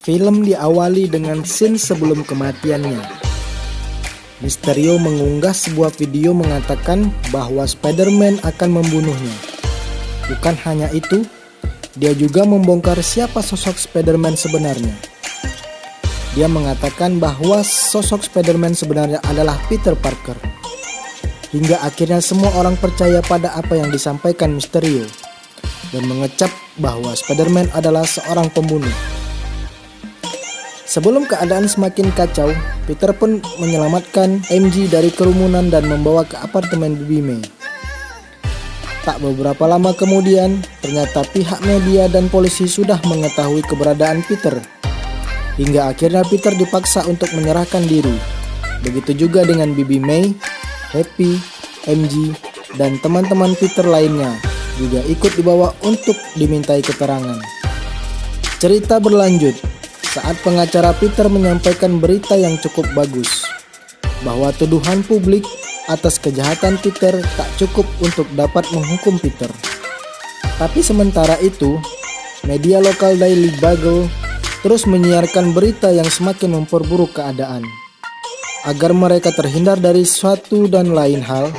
Film diawali dengan scene sebelum kematiannya. Mysterio mengunggah sebuah video mengatakan bahwa Spider-Man akan membunuhnya. Bukan hanya itu, dia juga membongkar siapa sosok Spider-Man sebenarnya. Dia mengatakan bahwa sosok Spider-Man sebenarnya adalah Peter Parker. Hingga akhirnya semua orang percaya pada apa yang disampaikan Mysterio dan mengecap bahwa Spider-Man adalah seorang pembunuh. Sebelum keadaan semakin kacau, Peter pun menyelamatkan MJ dari kerumunan dan membawa ke apartemen Bibi May. Tak beberapa lama kemudian, ternyata pihak media dan polisi sudah mengetahui keberadaan Peter. Hingga akhirnya Peter dipaksa untuk menyerahkan diri. Begitu juga dengan Bibi May, Happy, MJ, dan teman-teman Peter lainnya juga ikut dibawa untuk dimintai keterangan. Cerita berlanjut saat pengacara Peter menyampaikan berita yang cukup bagus, bahwa tuduhan publik atas kejahatan Peter tak cukup untuk dapat menghukum Peter. Tapi sementara itu, media lokal Daily Bugle terus menyiarkan berita yang semakin memperburuk keadaan. Agar mereka terhindar dari suatu dan lain hal,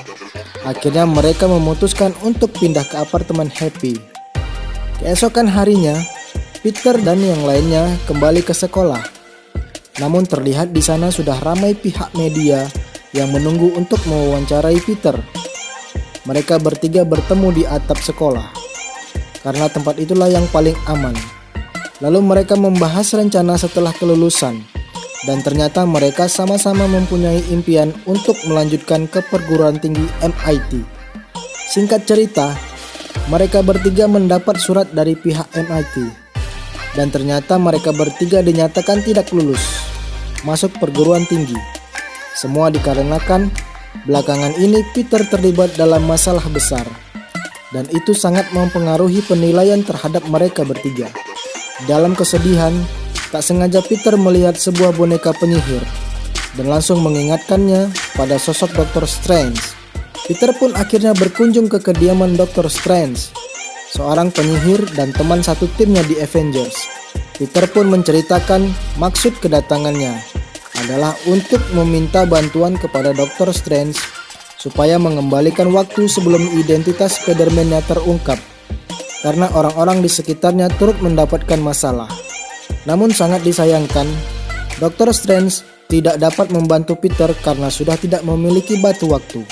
akhirnya mereka memutuskan untuk pindah ke apartemen Happy. Keesokan harinya, Peter dan yang lainnya kembali ke sekolah. Namun terlihat di sana sudah ramai pihak media yang menunggu untuk mewawancarai Peter. Mereka bertiga bertemu di atap sekolah, karena tempat itulah yang paling aman. Lalu mereka membahas rencana setelah kelulusan, dan ternyata mereka sama-sama mempunyai impian untuk melanjutkan ke perguruan tinggi MIT. Singkat cerita, mereka bertiga mendapat surat dari pihak MIT, dan ternyata mereka bertiga dinyatakan tidak lulus masuk perguruan tinggi. Semua dikarenakan belakangan ini Peter terlibat dalam masalah besar, dan itu sangat mempengaruhi penilaian terhadap mereka bertiga. Dalam kesedihan, tak sengaja Peter melihat sebuah boneka penyihir dan langsung mengingatkannya pada sosok Dr. Strange. Peter pun akhirnya berkunjung ke kediaman Dr. Strange, seorang penyihir dan teman satu timnya di Avengers. Peter pun menceritakan maksud kedatangannya adalah untuk meminta bantuan kepada Dr. Strange supaya mengembalikan waktu sebelum identitas Spider-Man-nya terungkap, karena orang-orang di sekitarnya turut mendapatkan masalah. Namun sangat disayangkan, Dr. Strange tidak dapat membantu Peter karena sudah tidak memiliki batu waktu.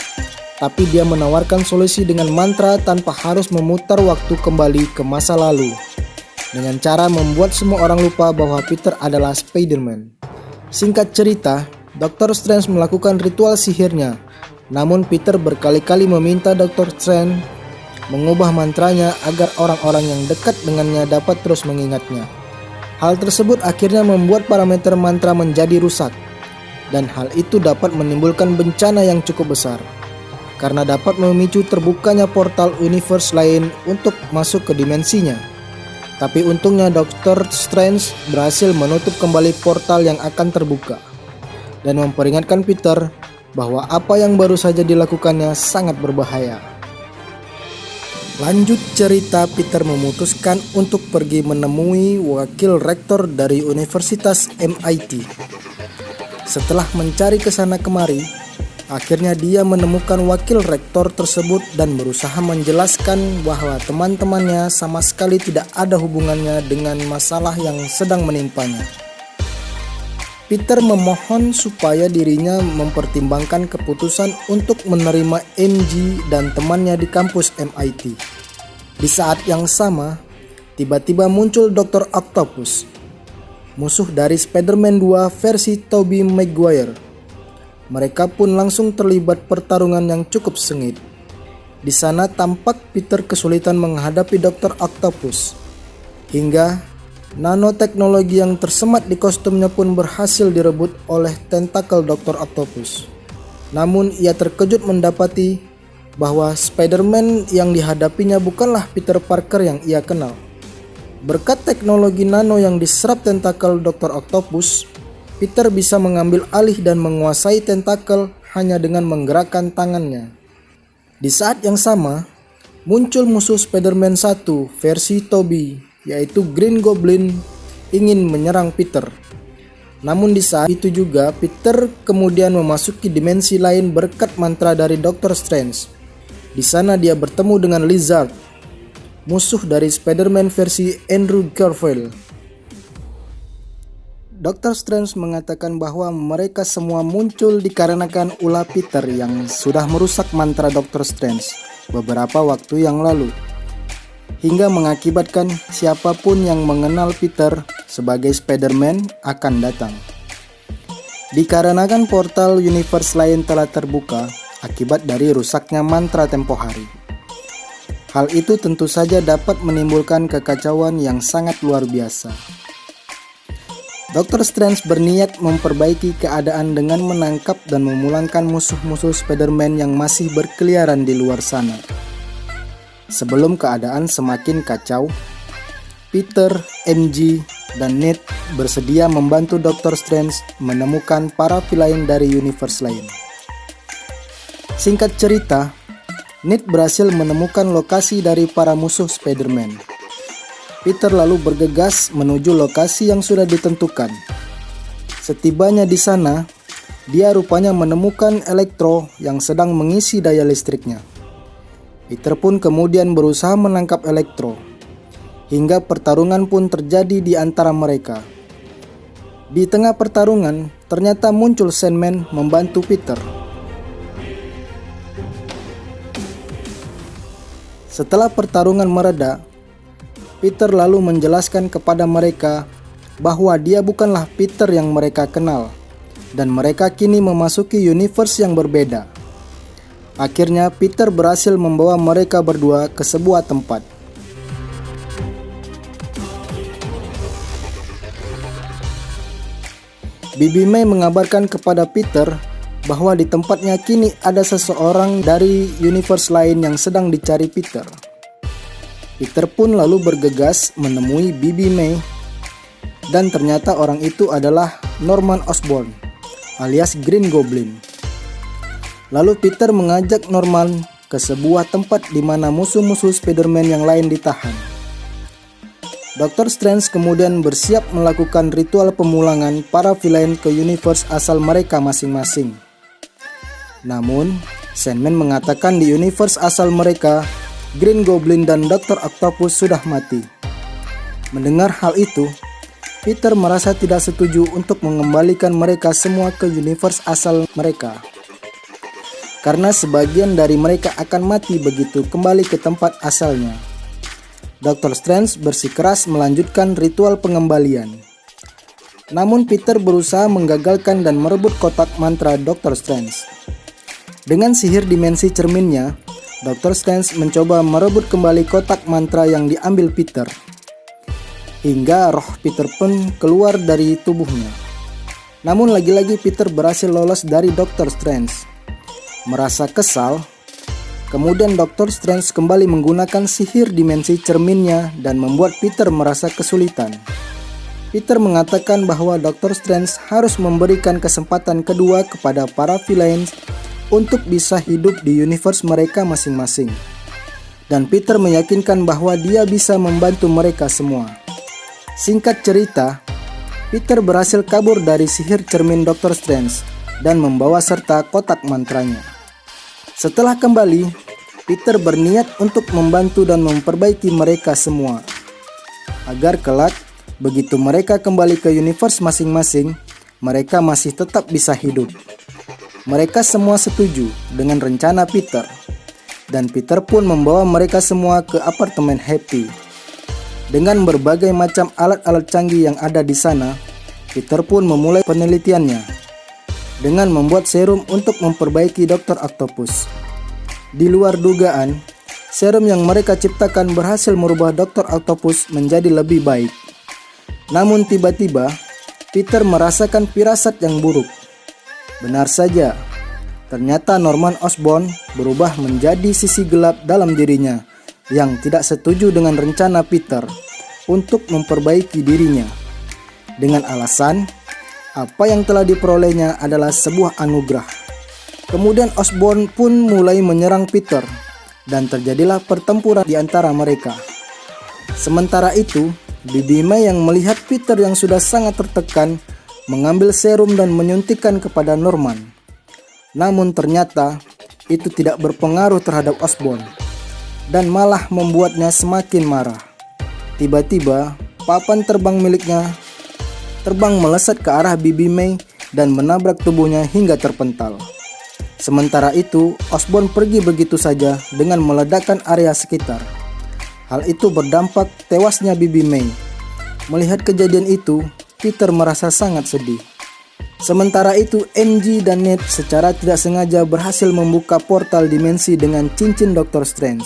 Tapi dia menawarkan solusi dengan mantra tanpa harus memutar waktu kembali ke masa lalu, dengan cara membuat semua orang lupa bahwa Peter adalah Spider-Man. Singkat cerita, Dr. Strange melakukan ritual sihirnya, namun Peter berkali-kali meminta Dr. Strange mengubah mantranya agar orang-orang yang dekat dengannya dapat terus mengingatnya. Hal tersebut akhirnya membuat parameter mantra menjadi rusak, dan hal itu dapat menimbulkan bencana yang cukup besar, karena dapat memicu terbukanya portal universe lain untuk masuk ke dimensinya. Tapi untungnya Dr. Strange berhasil menutup kembali portal yang akan terbuka, dan memperingatkan Peter bahwa apa yang baru saja dilakukannya sangat berbahaya. Lanjut cerita, Peter memutuskan untuk pergi menemui wakil rektor dari Universitas MIT. Setelah mencari kesana kemari, akhirnya dia menemukan wakil rektor tersebut dan berusaha menjelaskan bahwa teman-temannya sama sekali tidak ada hubungannya dengan masalah yang sedang menimpanya. Peter memohon supaya dirinya mempertimbangkan keputusan untuk menerima MJ dan temannya di kampus MIT. Di saat yang sama, tiba-tiba muncul Dr. Octopus, musuh dari Spider-Man 2 versi Tobey Maguire. Mereka pun langsung terlibat pertarungan yang cukup sengit. Di sana tampak Peter kesulitan menghadapi Dr. Octopus, hingga nanoteknologi yang tersemat di kostumnya pun berhasil direbut oleh tentakel Dr. Octopus. Namun ia terkejut mendapati bahwa Spider-Man yang dihadapinya bukanlah Peter Parker yang ia kenal. Berkat teknologi nano yang diserap tentakel Dr. Octopus, Peter bisa mengambil alih dan menguasai tentakel hanya dengan menggerakkan tangannya. Di saat yang sama, muncul musuh Spider-Man 1 versi Tobey, yaitu Green Goblin ingin menyerang Peter. Namun di saat itu juga Peter kemudian memasuki dimensi lain berkat mantra dari Dr. Strange. Di sana dia bertemu dengan Lizard, musuh dari Spider-Man versi Andrew Garfield. Dr. Strange mengatakan bahwa mereka semua muncul dikarenakan ulah Peter yang sudah merusak mantra Dr. Strange beberapa waktu yang lalu, hingga mengakibatkan siapapun yang mengenal Peter sebagai Spider-Man akan datang. Dikarenakan portal universe lain telah terbuka akibat dari rusaknya mantra tempo hari. Hal itu tentu saja dapat menimbulkan kekacauan yang sangat luar biasa. Dr. Strange berniat memperbaiki keadaan dengan menangkap dan memulangkan musuh-musuh Spider-Man yang masih berkeliaran di luar sana. Sebelum keadaan semakin kacau, Peter, MJ, dan Ned bersedia membantu Dr. Strange menemukan para villain dari universe lain. Singkat cerita, Ned berhasil menemukan lokasi dari para musuh Spider-Man. Peter lalu bergegas menuju lokasi yang sudah ditentukan. Setibanya di sana, dia rupanya menemukan Electro yang sedang mengisi daya listriknya. Peter pun kemudian berusaha menangkap Electro, hingga pertarungan pun terjadi di antara mereka. Di tengah pertarungan, ternyata muncul Sandman membantu Peter. Setelah pertarungan mereda, Peter lalu menjelaskan kepada mereka bahwa dia bukanlah Peter yang mereka kenal, dan mereka kini memasuki universe yang berbeda. Akhirnya Peter berhasil membawa mereka berdua ke sebuah tempat. Bibi May mengabarkan kepada Peter bahwa di tempatnya kini ada seseorang dari universe lain yang sedang dicari Peter. Peter pun lalu bergegas menemui Bibi May, dan ternyata orang itu adalah Norman Osborn alias Green Goblin. Lalu Peter mengajak Norman ke sebuah tempat di mana musuh-musuh Spider-Man yang lain ditahan. Dr. Strange kemudian bersiap melakukan ritual pemulangan para villain ke universe asal mereka masing-masing. Namun, Sandman mengatakan di universe asal mereka, Green Goblin dan Dr. Octopus sudah mati. Mendengar hal itu, Peter merasa tidak setuju untuk mengembalikan mereka semua ke universe asal mereka, karena sebagian dari mereka akan mati begitu kembali ke tempat asalnya. Dr. Strange bersikeras melanjutkan ritual pengembalian. Namun Peter berusaha menggagalkan dan merebut kotak mantra Dr. Strange. Dengan sihir dimensi cerminnya, Dr. Strange mencoba merebut kembali kotak mantra yang diambil Peter, hingga roh Peter pun keluar dari tubuhnya. Namun lagi-lagi Peter berhasil lolos dari Dr. Strange. Merasa kesal, kemudian Dr. Strange kembali menggunakan sihir dimensi cerminnya dan membuat Peter merasa kesulitan. Peter mengatakan bahwa Dr. Strange harus memberikan kesempatan kedua kepada para villains untuk bisa hidup di universe mereka masing-masing. Dan Peter meyakinkan bahwa dia bisa membantu mereka semua. Singkat cerita, Peter berhasil kabur dari sihir cermin Dr. Strange dan membawa serta kotak mantranya. Setelah kembali, Peter berniat untuk membantu dan memperbaiki mereka semua, agar kelak begitu mereka kembali ke universe masing-masing, mereka masih tetap bisa hidup. Mereka semua setuju dengan rencana Peter, dan Peter pun membawa mereka semua ke apartemen Happy. Dengan berbagai macam alat-alat canggih yang ada di sana, Peter pun memulai penelitiannya dengan membuat serum untuk memperbaiki Dr. Octopus. Di luar dugaan, serum yang mereka ciptakan berhasil merubah Dr. Octopus menjadi lebih baik. Namun tiba-tiba, Peter merasakan firasat yang buruk. Benar saja, ternyata Norman Osborn berubah menjadi sisi gelap dalam dirinya yang tidak setuju dengan rencana Peter untuk memperbaiki dirinya, dengan alasan apa yang telah diperolehnya adalah sebuah anugerah. Kemudian Osborn pun mulai menyerang Peter, dan terjadilah pertempuran di antara mereka. Sementara itu, Bibi May yang melihat Peter yang sudah sangat tertekan mengambil serum dan menyuntikkan kepada Norman. Namun ternyata itu tidak berpengaruh terhadap Osborn dan malah membuatnya semakin marah. Tiba-tiba papan terbang miliknya terbang melesat ke arah Bibi May dan menabrak tubuhnya hingga terpental. Sementara itu, Osborn pergi begitu saja dengan meledakkan area sekitar. Hal itu berdampak tewasnya Bibi May. Melihat kejadian itu, Peter merasa sangat sedih. Sementara itu, MJ dan Ned secara tidak sengaja berhasil membuka portal dimensi dengan cincin Dr. Strange.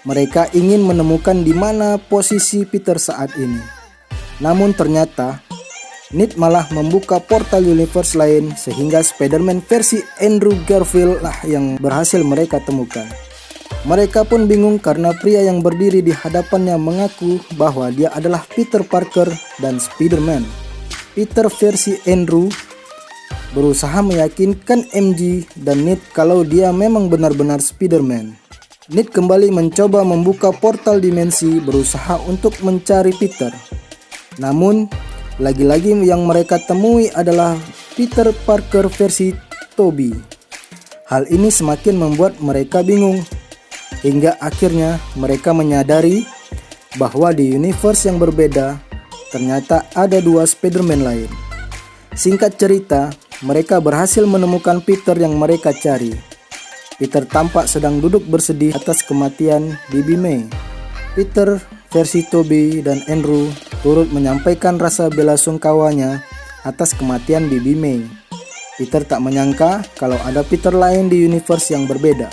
Mereka ingin menemukan di mana posisi Peter saat ini. Namun ternyata Ned malah membuka portal universe lain sehingga Spider-Man versi Andrew Garfield lah yang berhasil mereka temukan. Mereka pun bingung karena pria yang berdiri di hadapannya mengaku bahwa dia adalah Peter Parker dan Spider-Man. Peter versi Andrew berusaha meyakinkan MJ dan Ned kalau dia memang benar-benar Spider-Man. Ned kembali mencoba membuka portal dimensi berusaha untuk mencari Peter. Namun lagi-lagi yang mereka temui adalah Peter Parker versi Tobey. Hal ini semakin membuat mereka bingung, hingga akhirnya mereka menyadari bahwa di universe yang berbeda ternyata ada dua Spider-Man lain. Singkat cerita, mereka berhasil menemukan Peter yang mereka cari. Peter tampak sedang duduk bersedih atas kematian Bibi May. Peter versi Tobey dan Andrew turut menyampaikan rasa belasungkawanya atas kematian Bibi May. Peter tak menyangka kalau ada Peter lain di universe yang berbeda.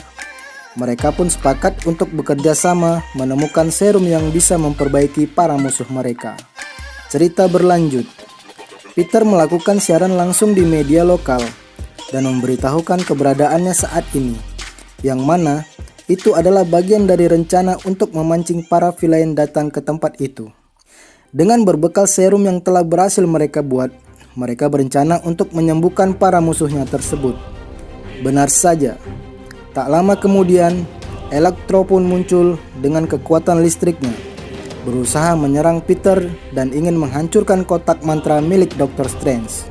Mereka pun sepakat untuk bekerja sama menemukan serum yang bisa memperbaiki para musuh mereka. Cerita berlanjut. Peter melakukan siaran langsung di media lokal dan memberitahukan keberadaannya saat ini, yang mana itu adalah bagian dari rencana untuk memancing para villain datang ke tempat itu. Dengan berbekal serum yang telah berhasil mereka buat, mereka berencana untuk menyembuhkan para musuhnya tersebut. Benar saja, tak lama kemudian Electro pun muncul dengan kekuatan listriknya, berusaha menyerang Peter dan ingin menghancurkan kotak mantra milik Dr. Strange.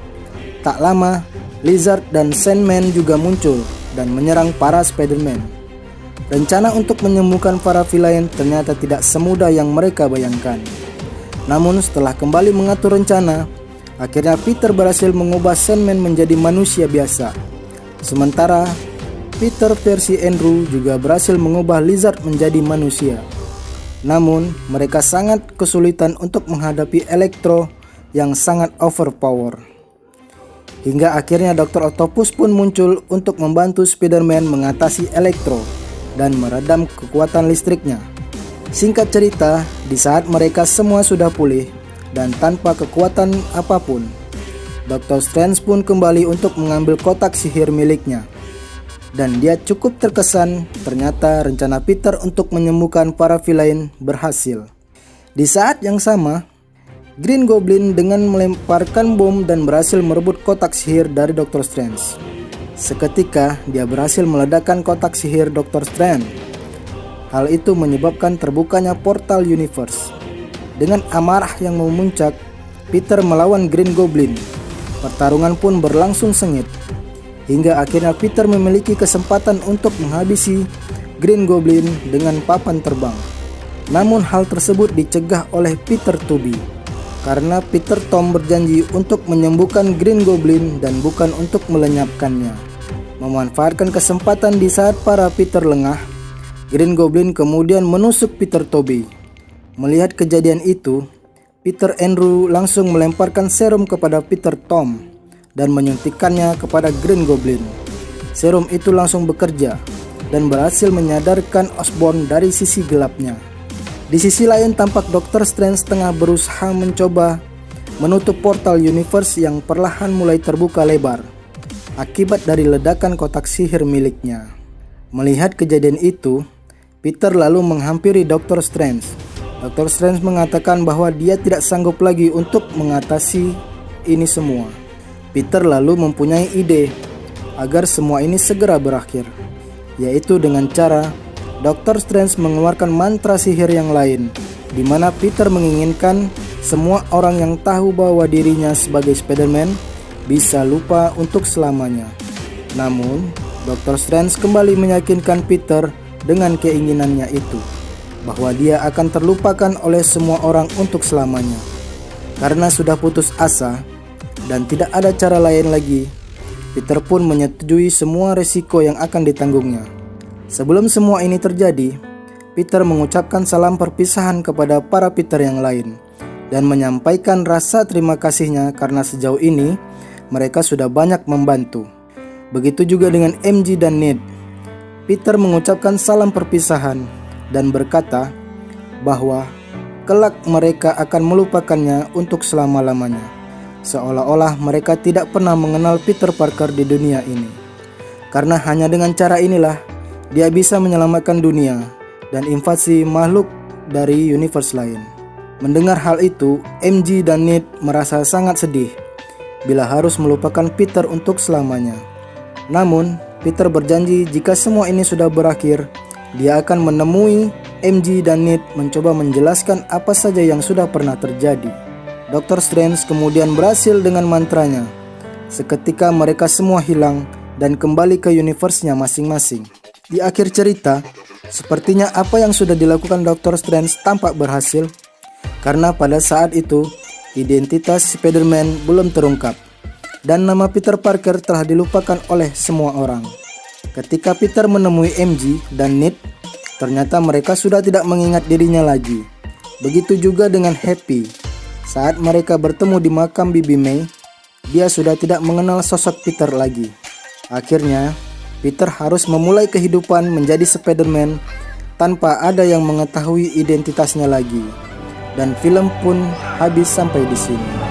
Tak lama, Lizard dan Sandman juga muncul dan menyerang para Spider-Man. Rencana untuk menyembuhkan para villain ternyata tidak semudah yang mereka bayangkan. Namun setelah kembali mengatur rencana, akhirnya Peter berhasil mengubah Sandman menjadi manusia biasa. Sementara Peter versi Andrew juga berhasil mengubah Lizard menjadi manusia. Namun mereka sangat kesulitan untuk menghadapi Electro yang sangat overpower. Hingga akhirnya Dr. Octopus pun muncul untuk membantu Spider-Man mengatasi Electro dan meredam kekuatan listriknya. Singkat cerita, di saat mereka semua sudah pulih dan tanpa kekuatan apapun, Dr. Strange pun kembali untuk mengambil kotak sihir miliknya. Dan dia cukup terkesan ternyata rencana Peter untuk menyembuhkan para villain berhasil. Di saat yang sama, Green Goblin dengan melemparkan bom dan berhasil merebut kotak sihir dari Dr. Strange. Seketika dia berhasil meledakkan kotak sihir Dr. Strange. Hal itu menyebabkan terbukanya portal universe. Dengan amarah yang memuncak, Peter melawan Green Goblin. Pertarungan pun berlangsung sengit, hingga akhirnya Peter memiliki kesempatan untuk menghabisi Green Goblin dengan papan terbang. Namun hal tersebut dicegah oleh Peter Tobey, karena Peter Tom berjanji untuk menyembuhkan Green Goblin dan bukan untuk melenyapkannya. Memanfaatkan kesempatan di saat para Peter lengah, Green Goblin kemudian menusuk Peter Tobey. Melihat kejadian itu, Peter Andrew langsung melemparkan serum kepada Peter Tom dan menyuntikkannya kepada Green Goblin. Serum itu langsung bekerja dan berhasil menyadarkan Osborn dari sisi gelapnya. Di sisi lain tampak Dr. Strange tengah berusaha mencoba menutup portal universe yang perlahan mulai terbuka lebar akibat dari ledakan kotak sihir miliknya. Melihat kejadian itu, Peter lalu menghampiri Dr. Strange. Dr. Strange mengatakan bahwa dia tidak sanggup lagi untuk mengatasi ini semua. Peter lalu mempunyai ide agar semua ini segera berakhir, yaitu dengan cara Dr. Strange mengeluarkan mantra sihir yang lain di mana Peter menginginkan semua orang yang tahu bahwa dirinya sebagai Spider-Man bisa lupa untuk selamanya. Namun, Dr. Strange kembali meyakinkan Peter dengan keinginannya itu, bahwa dia akan terlupakan oleh semua orang untuk selamanya. Karena sudah putus asa dan tidak ada cara lain lagi, Peter pun menyetujui semua resiko yang akan ditanggungnya. Sebelum semua ini terjadi, Peter mengucapkan salam perpisahan kepada para Peter yang lain dan menyampaikan rasa terima kasihnya karena sejauh ini mereka sudah banyak membantu. Begitu juga dengan MJ dan Ned. Peter mengucapkan salam perpisahan dan berkata bahwa kelak mereka akan melupakannya untuk selama-lamanya, seolah-olah mereka tidak pernah mengenal Peter Parker di dunia ini. Karena hanya dengan cara inilah dia bisa menyelamatkan dunia dan invasi makhluk dari universe lain. Mendengar hal itu, MJ dan Ned merasa sangat sedih bila harus melupakan Peter untuk selamanya. Namun, Peter berjanji jika semua ini sudah berakhir, dia akan menemui MJ dan Ned mencoba menjelaskan apa saja yang sudah pernah terjadi. Dr. Strange kemudian berhasil dengan mantranya. Seketika mereka semua hilang dan kembali ke universe-nya masing-masing. Di akhir cerita, sepertinya apa yang sudah dilakukan Dr. Strange tampak berhasil, karena pada saat itu identitas Spider-Man belum terungkap dan nama Peter Parker telah dilupakan oleh semua orang. Ketika Peter menemui MJ dan Ned, ternyata mereka sudah tidak mengingat dirinya lagi. Begitu juga dengan Happy. Saat mereka bertemu di makam Bibi May, dia sudah tidak mengenal sosok Peter lagi. Akhirnya, Peter harus memulai kehidupan menjadi Spider-Man tanpa ada yang mengetahui identitasnya lagi. Dan film pun habis sampai di sini.